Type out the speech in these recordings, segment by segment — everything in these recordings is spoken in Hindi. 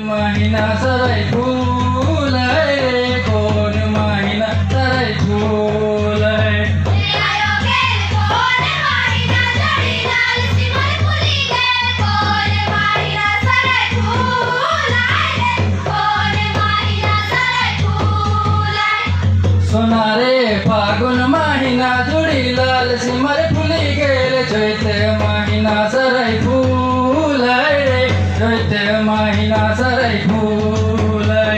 महीना सराय फूल है रे, कौन महीना सराय फूल है। सोना रे फागुन महीना जुड़ी लाल सिमर फूली गेल, चैत महीना सराय फूल है रे, चैत महीना सराय फूल है।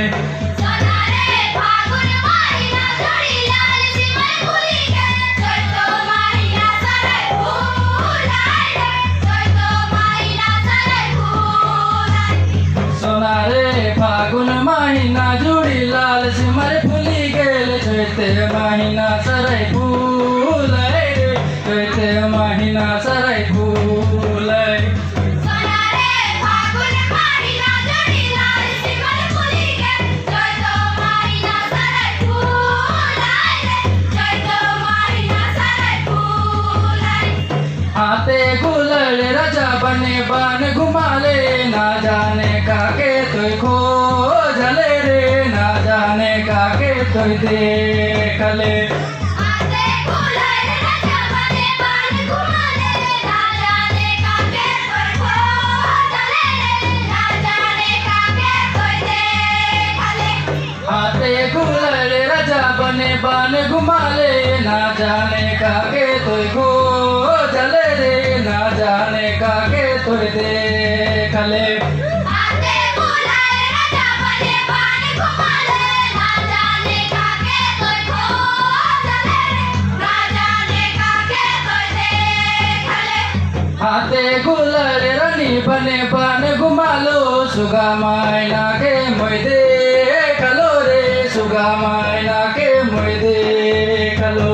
सोना रे फागुन महीना जुड़ी लाल सिमर फूली गेल, चैत महीना सराय फूल है रे, चैत महीना सराय फूल है। हाथे गुलड़ राजा बने बान घुमाले, ना जाने काके तोय खोजले रे, ना जाने काके तोय देखले। हाथे गुलड़ राजा बने बान घुमाले, ना जाने काके तोय खोजले रे, ना जाने काके तोय देखले। हाथे गुलड़ रानी बने बान घुमालो, सुगा मायना के मोय देखलो रे, सुगा मायना के मोय देखलो।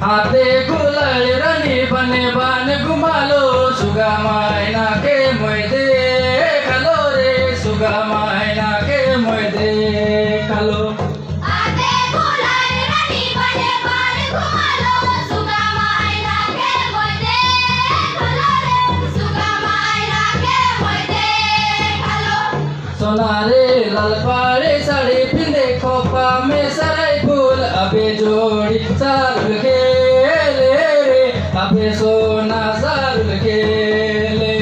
हाथे गुलड़ रानी बने बान घुमालो, सुगा मायना के मोय देखलो रे, सुगा मायना के मोय देखलो। सोना रे लाल पाड़े साड़ी पिंदे, खोपा में सराय फूल, अबे जोड़ी सारुल खेले रे, अबे सोना सारुल खेले।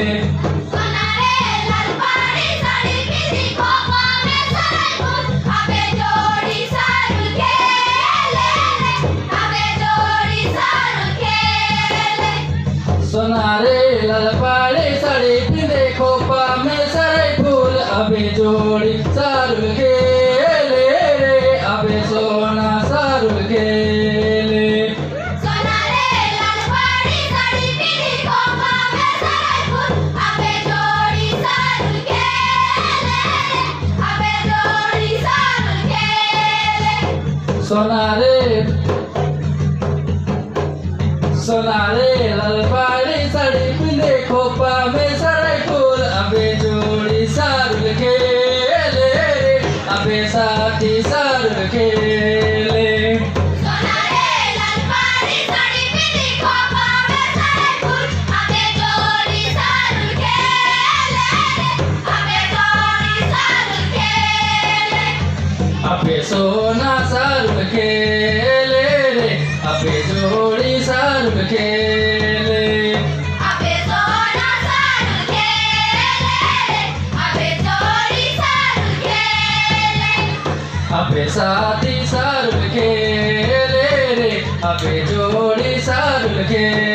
सोना रे लाल पाड़े साड़ी पिंदे, खोपा में सराय फूल, अबे जोड़ी सारुल खेले रे, अबे सोना सारुल खेले। सोना रे लाल पाड़ी साड़ी पिंदे, खोपा में सराय फूल, अबे जोड़ी सारुल खेले रे, अबे साथी सारुल खेले। अबे सोना सारुल खेले रे, अबे जोड़ी सारुल खेले। अबे साथी सारुल खेले रे, अबे जोड़ी सारुल खेले।